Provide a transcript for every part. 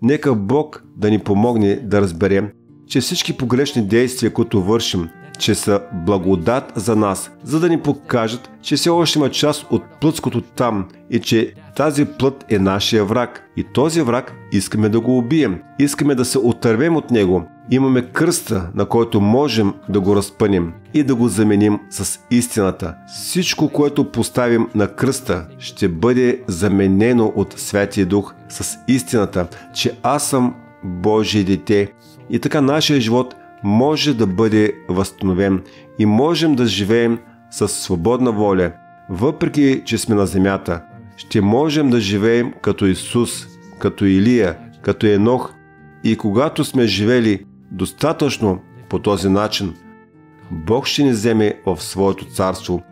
Нека Бог да ни помогне да разберем, че всички погрешни действия, които вършим, че са благодат за нас, за да ни покажат, че все още има част от плътското там и че тази плът е нашия враг. И този враг искаме да го убием, искаме да се отървем от него. Имаме кръста, на който можем да го разпънем и да го заменим с истината. Всичко, което поставим на кръста, ще бъде заменено от Святия Дух с истината, че аз съм Божие дете. И така нашия живот може да бъде възстановен и можем да живеем със свободна воля. Въпреки че сме на земята, ще можем да живеем като Исус, като Илия, като Енох. И когато сме живели достатъчно по този начин, Бог ще ни вземе в своето царство,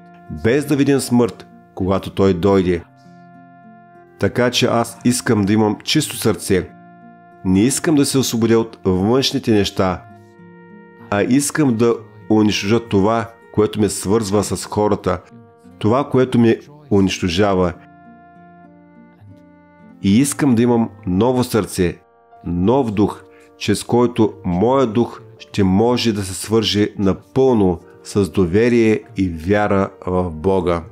без да видим смърт, когато Той дойде. Така че аз искам да имам чисто сърце. Не искам да се освободя от външните неща, а искам да унищожа това, което ме свързва с хората, това, което ме унищожава. И искам да имам ново сърце, нов дух, чрез който моят дух ще може да се свърже напълно с доверие и вяра в Бога.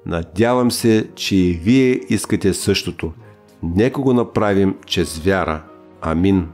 Надявам се, че и вие искате същото. Нека го направим чрез вяра. Амин.